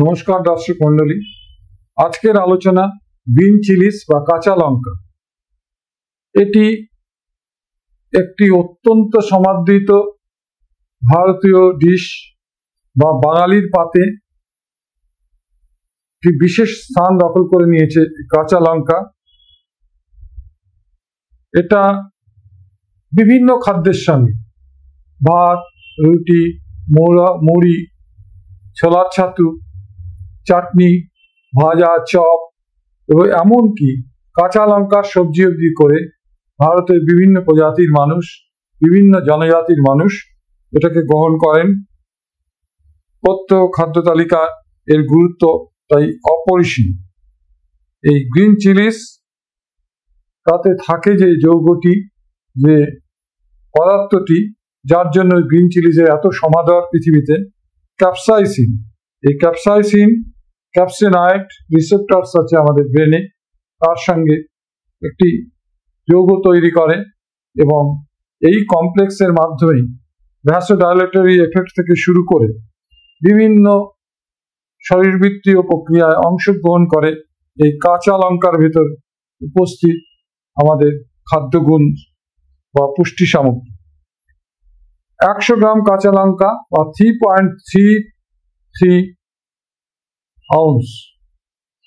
নমস্কার দর্শক মন্ডলী, আজকের আলোচনা গ্রিন চিলিস বা কাঁচা লঙ্কা। এটি একটি অত্যন্ত সমাদৃত ভারতীয় ডিশ বা বাঙালির পাতে একটি বিশেষ স্থান দখল করে নিয়েছে কাঁচা লঙ্কা। এটা বিভিন্ন খাদ্যের সঙ্গে ভাত, রুটি, মুড়ি, ছোলার ছাতু, চাটনি, ভাজা, চপ এবং এমনকি কাঁচা লঙ্কার সবজি অবধি করে ভারতের বিভিন্ন প্রজাতির মানুষ, বিভিন্ন জনজাতির মানুষ এটাকে গ্রহণ করেন। প্রত্যেক খাদ্য তালিকা এর গুরুত্ব তাই অপরিসীম। এই গ্রিন চিলিস তাতে থাকে যে যৌগটি, যে পদার্থটি যার জন্য গ্রিন চিলিসের এত সমাদর পৃথিবীতে, ক্যাপসাইসিন। এই ক্যাপসিনয়েড রিসেপ্টরস আছে আমাদের ব্রেনে, তার সঙ্গে একটি যৌগ তৈরি করে এবং এই কমপ্লেক্সের মাধ্যমেই ভ্যাসোডাইলেটরি এফেক্ট থেকে শুরু করে বিভিন্ন শরীরবৃত্তীয় প্রক্রিয়ায় অংশগ্রহণ করে এই কাঁচা লঙ্কার ভেতর উপস্থিত আমাদের খাদ্যগুণ বা পুষ্টি সামগ্রী। 100 গ্রাম কাঁচা লঙ্কা বা 3.33 আউন্স,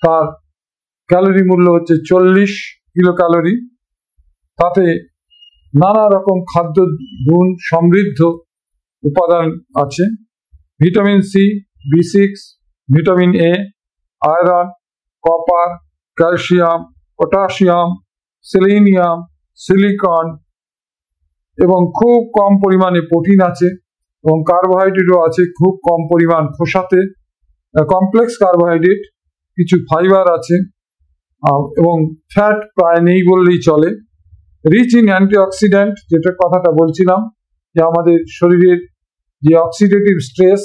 তার ক্যালোরি মূল্য হচ্ছে 40 কিলো ক্যালোরি। তাতে নানা রকম খাদ্য গুণ সমৃদ্ধ উপাদান আছে: vitamin C, B6, vitamin A, iron, copper, calcium, potassium, selenium, silicon এবং খুব কম পরিমাণে প্রোটিন আছে এবং কার্বোহাইড্রেটও আছে খুব কম পরিমাণ খোসাতে, কমপ্লেক্স কার্বোহাইড্রেট, কিছু ফাইবার আছে এবং ফ্যাট প্রায় নেই বললেই চলে। রিচ ইন অ্যান্টিঅক্সিডেন্ট, যেটা কথাটা বলছিলাম, যে আমাদের শরীরের যে অক্সিডেটিভ স্ট্রেস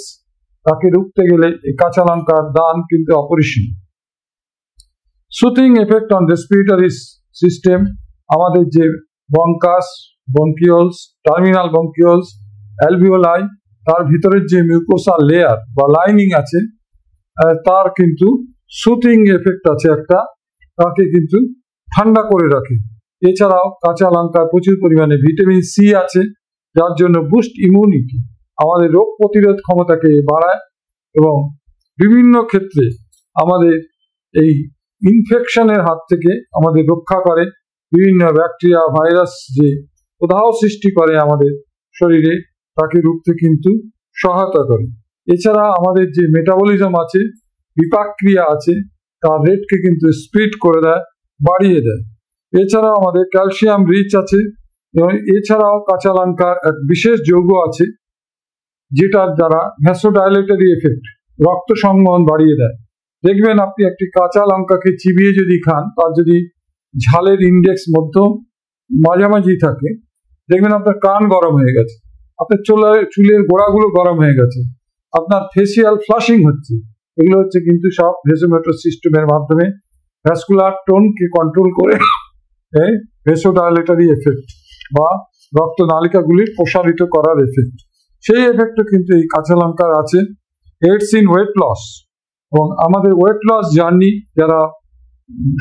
তাকে রুখতে গেলে এই কাঁচা লঙ্কার দান কিন্তু অপরিসীম। Soothing effect on respiratory system, আমাদের যে বনকাস, বনকিওলস, টার্মিনাল বনকিওলস, অ্যালভিওলাই, তার ভিতরের যে মিউকোসাল লেয়ার বা লাইনিং আছে তার কিন্তু সুথিং এফেক্ট আছে একটা, তাকে কিন্তু ঠান্ডা করে রাখে। এছাড়াও কাঁচা লঙ্কায় প্রচুর পরিমাণে ভিটামিন সি আছে, যার জন্য বুস্ট ইমিউনিটি, আমাদের রোগ প্রতিরোধ ক্ষমতাকে বাড়ায় এবং বিভিন্ন ক্ষেত্রে আমাদের এই ইনফেকশনের হাত থেকে আমাদের রক্ষা করে। বিভিন্ন ব্যাকটেরিয়া, ভাইরাস যে প্রদাহ সৃষ্টি করে আমাদের শরীরে, তাকে রুখতে কিন্তু সহায়তা করে। এছাড়া আমাদের যে মেটাবলিজম আছে, বিপাকক্রিয়া আছে, তার রেটকে কিন্তু স্পিড করে দেয়, বাড়িয়ে দেয়। এছাড়াও আমাদের ক্যালসিয়াম রিচ আছে এবং এছাড়াও কাঁচা লঙ্কার এক বিশেষ যৌগ আছে যেটার দ্বারা ভ্যাসোডাইলেটরি এফেক্ট, রক্ত সংবহন বাড়িয়ে দেয়। দেখবেন আপনি একটি কাঁচা লঙ্কাকে চিবিয়ে যদি খান, তার যদি ঝালের ইন্ডেক্স মধ্যম মাঝামাঝি থাকে, দেখবেন আপনার কান গরম হয়ে গেছে, আপনার চুলের গোড়াগুলো গরম হয়ে গেছে, আপনার ফেসিয়াল ফ্লাশিং হচ্ছে। এগুলো হচ্ছে কিন্তু সব ভেসোমোটর সিস্টেমের মাধ্যমে ভ্যাসকুলার টোনকে কন্ট্রোল করে ভেসোডাইলেটরি এফেক্ট বা রক্তনালিকাগুলির প্রসারিত করার এফেক্ট, সেই এফেক্টও কিন্তু এই কাঁচা লঙ্কার আছে। এইডস ইন ওয়েট লস, এবং আমাদের ওয়েট লস জার্নি, যারা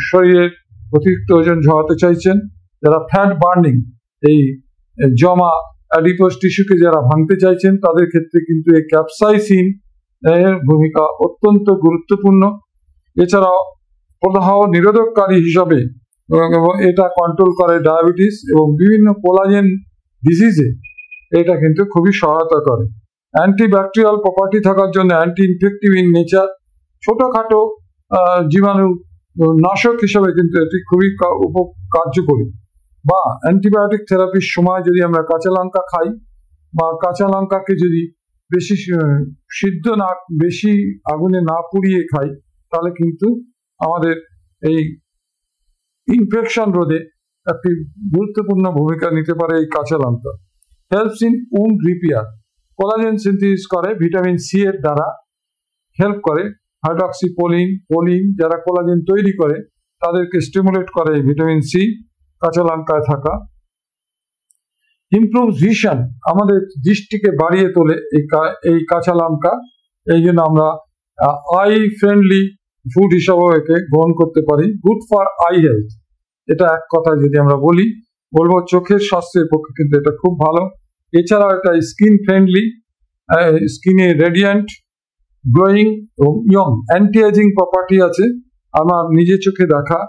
শরীরের অতিরিক্ত ওজন ঝরাতে চাইছেন, যারা ফ্যাট বার্নিং, এই জমা অ্যাডিপোজ টিস্যুকে যারা ভাঙতে চাইছেন, তাদের ক্ষেত্রে কিন্তু এই ক্যাপসাইসিন এর ভূমিকা অত্যন্ত গুরুত্বপূর্ণ। এছাড়াও প্রদাহ নিরোধককারী হিসাবে এবং এটা কন্ট্রোল করে ডায়াবেটিস এবং বিভিন্ন কোলাজেন ডিজিজে এটা কিন্তু খুবই সহায়তা করে। অ্যান্টিব্যাকটেরিয়াল প্রপার্টি থাকার জন্য অ্যান্টি ইনফেক্টিভ ইন নেচার, ছোটখাটো জীবাণু নাশক হিসাবে কিন্তু এটি খুবই কার্যকরী। বা অ্যান্টিবায়োটিক থেরাপির সময় যদি আমরা কাঁচা লঙ্কা খাই বা কাঁচা লঙ্কাকে যদি বেশি সিদ্ধ না, বেশি আগুনে না পুড়িয়ে খাই, তাহলে কিন্তু আমাদের এই ইনফেকশন রোধে একটি গুরুত্বপূর্ণ ভূমিকা নিতে পারে এই কাঁচা লঙ্কা। Helps in wound repair, collagen synthesis করে ভিটামিন সি এর দ্বারা, হেল্প করে। হাইড্রক্সিপোলিন, যারা কোলাজেন তৈরি করে তাদেরকে স্টিমুলেট করে ভিটামিন সি কাঁচা লঙ্কায় থাকা। ইমপ্রুভ ভিশন, আমাদের দৃষ্টিকে বাড়িয়ে তোলে এই কাঁচা লঙ্কা। এই জন্য আমরা আই ফ্রেন্ডলি ফুড হিসাবেও একে গ্রহণ করতে পারি। গুড ফর আই হেলথ, এটা এক কথা যদি আমরা বলবো চোখের স্বাস্থ্যের পক্ষে কিন্তু এটা খুব ভালো। এছাড়াও এটা স্কিন ফ্রেন্ডলি, স্কিনে রেডিয়েন্ট, গ্লোয়িং এবং ইয়ং, অ্যান্টি এজিং প্রপার্টি আছে। আমার নিজের চোখে দেখা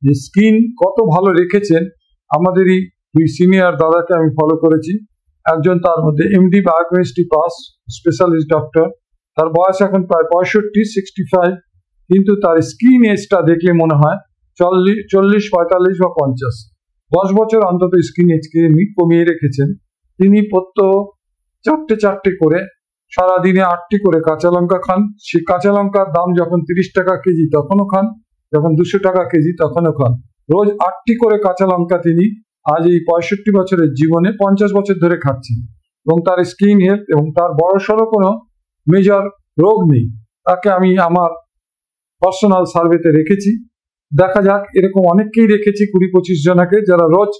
যে স্কিন কত ভালো রেখেছেন আমাদেরই দুই সিনিয়র দাদাকে আমি ফলো করেছি। একজন তার মধ্যে MD biochemistry pass, specialist doctor, তার বয়স এখন প্রায় 65, 65, কিন্তু তার স্কিন এজটা দেখলে মনে হয় 40, 45 বা 50। 10 বছর অন্তত স্কিন এজকে কমিয়ে রেখেছেন। তিনি প্রত্যহ 4টে করে সারাদিনে 8টি করে কাঁচা লঙ্কা খান। সেই কাঁচা লঙ্কার দাম যখন 30 টাকা কেজি তখনও খান, যখন 200 টাকা কেজি তখনও খান। রোজ 8টি করে কাঁচা লঙ্কা তিনি আজ এই 65 বছরের জীবনে 50 বছর ধরে খাচ্ছেন, এবং তার স্কিন হেলথ এবং তার বড়সড় কোনো মেজর রোগ নেই। তাকে আমি আমার পার্সোনাল সার্ভেতে রেখেছি। দেখা যাক, এরকম অনেককেই রেখেছি 20-25 জনাকে, যারা রোজ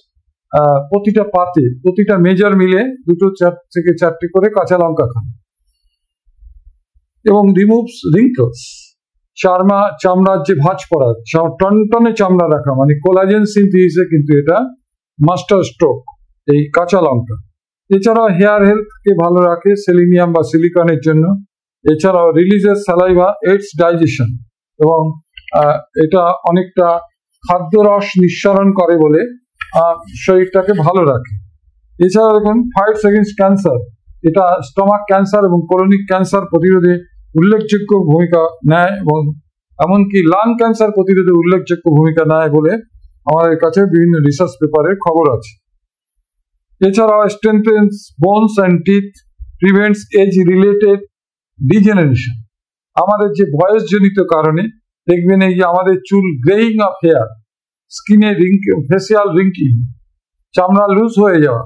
প্রতিটা পাতে, প্রতিটা মেজর মিলে 2 থেকে 4টি করে কাঁচা লঙ্কা খান। এবং রিমুভস রিঙ্কলস, চামড়ার যে ভাঁজ পড়া, টনটনে চামড়া রাখা, মানে কোলাজেন সিনথেসিসে কিন্তু এটা মাস্টার স্ট্রোক এই কাঁচা লঙ্কা। এছাড়াও হেয়ার হেলথকে ভালো রাখে সেলিনিয়াম বা সিলিকনের জন্য। এছাড়াও রিলিজেস সালাইভা, এইডস ডাইজেশন, এবং এটা অনেকটা খাদ্যরস নিঃসরণ করে বলে শরীরটাকে ভালো রাখে। এছাড়া দেখুন ফাইটস এগেইনস্ট ক্যান্সার, এটা স্টমাক ক্যান্সার এবং কোলনিক ক্যান্সার প্রতিরোধে উল্লেখযোগ্য ভূমিকা নেয়, এবং এমনকি লাং ক্যান্সার প্রতিরোধে উল্লেখযোগ্য ভূমিকা নেয় বলে আমাদের কাছে বিভিন্ন রিসার্চ পেপারের খবর আছে। এছাড়াও strengthens bones and teeth, prevents age related degeneration. আমাদের যে বয়সজনিত কারণে দেখবেন এই যে আমাদের চুল, গ্রেইং অফ হেয়ার, স্কিনে ফেসিয়াল রিঙ্কলিং, চামড়া লুজ হয়ে যাওয়া,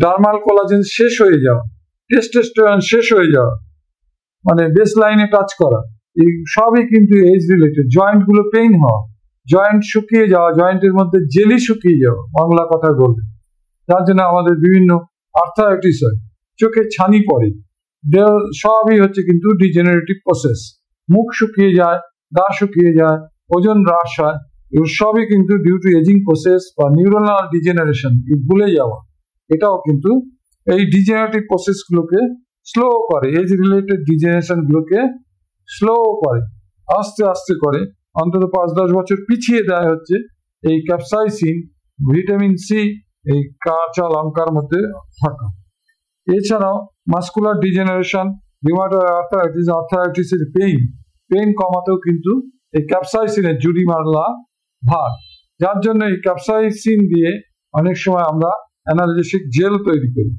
ডার্মাল কোলাজেন শেষ হয়ে যাওয়া, টেস্টোস্টেরন শেষ হয়ে যাওয়া, মানে বেস লাইনে টাচ করা, এই সবই কিন্তু এজ রিলেটেড। জয়েন্ট গুলো পেইন হওয়া, জয়েন্ট শুকিয়ে যাওয়া, জয়েন্টের মধ্যে জেলি শুকিয়ে যাওয়া বাংলা কথা বলবে, যার জন্য আমাদের বিভিন্ন আর্থারাইটিস হয়, চোখে ছানি পড়ে, সবই হচ্ছে কিন্তু ডিজেনারেটিভ প্রসেস। মুখ শুকিয়ে যায়, গা শুকিয়ে যায়, ওজন হ্রাস হয়, এগুলো সবই কিন্তু ডিউ টু এজিং প্রসেস বা নিউরোনাল ডিজেনারেশন, ভুলে যাওয়া। এটাও কিন্তু এই ডিজেনারেটিভ প্রসেস গুলোকে স্লো করে, এজ রিলেটেড ডিজেনারেশন গুলোকে স্লো করে, আস্তে আস্তে করে, অন্তত 5-10 বছর পিছিয়ে দেয় হচ্ছে এই ক্যাপসাইসিন, ভিটামিন সি এই কাঁচা লঙ্কার মধ্যে থাকা। এছাড়াও মাস্কুলার ডিজেনারেশন, রিউমাটয়েড আর্থারাইটিস, আর্থারাইটিসের পেইন কমাতেও কিন্তু এই ক্যাপসাইসিনের জুড়ি মারলা ভাগ, যার জন্য এই ক্যাপসাইসিন দিয়ে অনেক সময় আমরা অ্যানালজেসিক জেল তৈরি করি।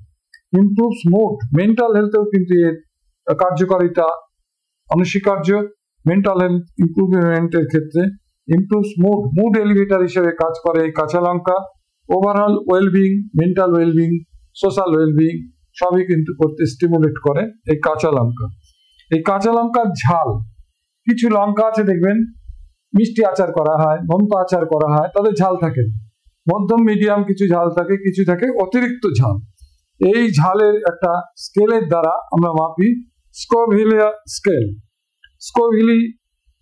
ইমপ্রুভস মুড, মেন্টাল হেলথেও কিন্তু এর কার্যকারিতা অনস্বীকার্য। মেন্টাল হেলথ ইমপ্রুভমেন্টের ক্ষেত্রে ইমপ্রুভস মুড এলিভেটর হিসেবে কাজ করে এই কাঁচা লঙ্কা। Overall wellbeing, mental wellbeing, social wellbeing সবই কিন্তু করতে স্টিমুলেট করে এই কাঁচা লঙ্কা। এই কাঁচা লঙ্কার ঝাল, কিছু লঙ্কা আছে দেখবেন মিষ্টি আচার করা হয়, নোনতা আচার করা হয়, তাদের ঝাল থাকে মধ্যম মিডিয়াম, কিছু ঝাল থাকে, কিছু থাকে অতিরিক্ত ঝাল। এই ঝালের একটা স্কেলের দ্বারা আমরা মাপি, স্কোভিলিয়া স্কেল। স্কোভিলি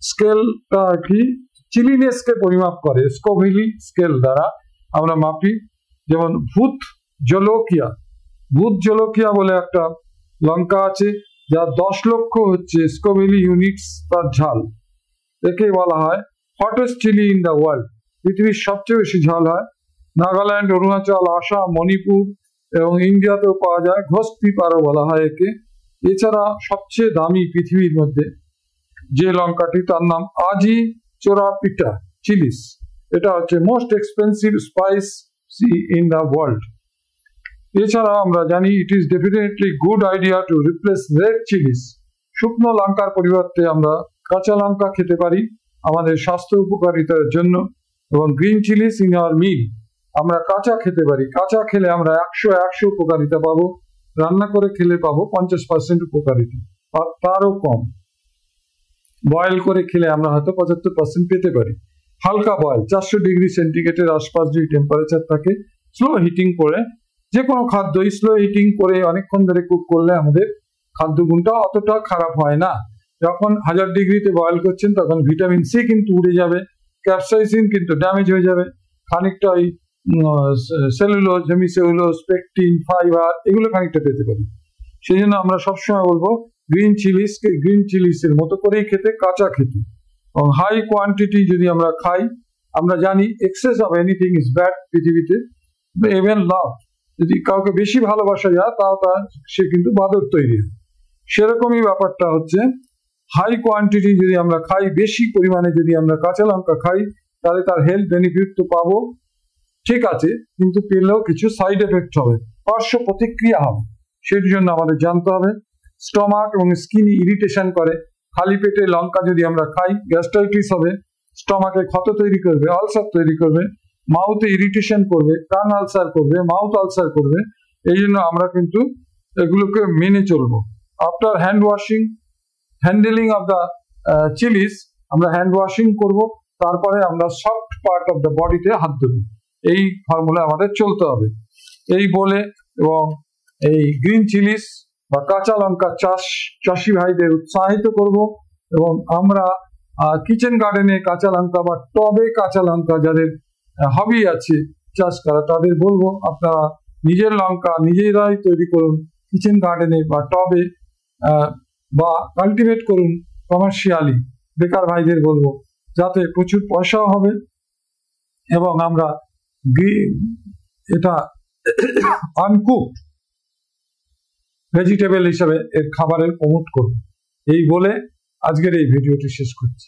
স্কেলটা কি চিলিনেসকে পরিমাপ করে, স্কোভিলি স্কেল দ্বারা আমরা মাপি। যেমন ভূত জলোকিয়া বলে একটা লঙ্কা আছে, যা 10 লক্ষ হচ্ছে স্কোভিলি ইউনিটস তার ঝাল। একে বলা হয় hottest chilli in the world, পৃথিবীর সবচেয়ে বেশি ঝাল হয়। নাগাল্যান্ড, অরুণাচল, আসাম, মণিপুর এবং ইন্ডিয়াতেও পাওয়া যায়, ঘোষ পিপারও বলা হয় একে। এছাড়া সবচেয়ে দামি পৃথিবীর মধ্যে যে লঙ্কাটি, তার নাম আজি চোরাপিটা চিলিস। এটা হচ্ছে most expensive spice in the world. এছাড়াও আমরা জানি it is definitely good idea to replace red Chillies. শুকনো লঙ্কার পরিবর্তে আমরা কাঁচা লঙ্কা খেতে পারি আমাদের স্বাস্থ্য উপকারিতার জন্য, এবং গ্রিন চিলিস ইন আওয়ার মিল আমরা কাঁচা খেতে পারি। কাঁচা খেলে আমরা 100 উপকারিতা পাবো, রান্না করে খেলে পাবো 50% উপকারিতা, আর তারও কম। বয়েল করে খেলে আমরা হয়তো 75% পেতে পারি। হালকা বয়েল, 400 ডিগ্রি সেন্টিগ্রেডের আশপাশ যদি টেম্পারেচার থাকে, স্লো হিটিং করে যে কোনো খাদ্যই স্লো হিটিং করে অনেকক্ষণ ধরে কুক করলে আমাদের খাদ্য গুণটা অতটা খারাপ হয় না। যখন 1000 ডিগ্রিতে বয়েল করছেন তখন ভিটামিন সি কিন্তু উড়ে যাবে, ক্যাপসাইসিন কিন্তু ড্যামেজ হয়ে যাবে, খানিকটা ওই সেলুলোজ, হেমিসেলুলোজ, পেকটিন, ফাইবার এগুলো খানিকটা পেতে পারি। সেই জন্য আমরা সবসময় বলবো গ্রিন চিলিসের মতো করেই খেতে, কাঁচা খেতে। এবং হাই কোয়ান্টিটি যদি আমরা খাই, আমরা জানি access of anything is bad পৃথিবীতে, ইভেন লাভ, যদি কাউকে বেশি ভালোবাসা যায় তাও সে কিন্তু বাদর তৈরি হয়। সেরকমই ব্যাপারটা হচ্ছে, হাই কোয়ান্টিটি যদি আমরা খাই, বেশি পরিমাণে যদি আমরা কাঁচা লঙ্কা খাই, তাহলে তার হেলথ বেনিফিট তো পাবো, ঠিক আছে, কিন্তু পেলেও কিছু সাইড এফেক্ট হবে, পার্শ্ব প্রতিক্রিয়া হবে। সেটির জন্য আমাদের জানতে হবে। স্টমাক এবং স্কিন ইরিটেশন করে, খালি পেটে লঙ্কা যদি আমরা খাই গ্যাস্ট্রাইটিস হবে, স্টমাকে ক্ষত তৈরি করবে, আলসার তৈরি করবে, মাউথে ইরিটেশন করবে, কান আলসার করবে, মাউথ আলসার করবে। এই জন্য আমরা কিন্তু এগুলোকে মেনে চলবো। After handling of the Chillies, আমরা হ্যান্ড ওয়াশিং করবো, তারপরে আমরা সফট পার্ট অফ দ্য বডিতে হাত দেবো। এই ফর্মুলা আমাদের চলতে হবে। এই বলে এবং এই গ্রিন চিলিস বা কাঁচা লঙ্কা চাষি ভাইদের উৎসাহিত করব, এবং আমরা কিচেন গার্ডেনে কাঁচা লঙ্কা বা টবে কাঁচা লঙ্কা যাদের হবি আছে চাষ করা, তাদের বলবো আপনারা নিজের লঙ্কা নিজেরাই তৈরি করুন কিচেন গার্ডেনে বা টবে, বা কাল্টিভেট করুন কমার্শিয়ালি। বেকার ভাইদের বলবো যাতে প্রচুর পয়সাও হবে, এবং আমরা এটা আনকুকড ভেজিটেবল হিসেবে এর খাবারের প্রমোট করব। এই বলে আজকের এই ভিডিওটি শেষ করছি।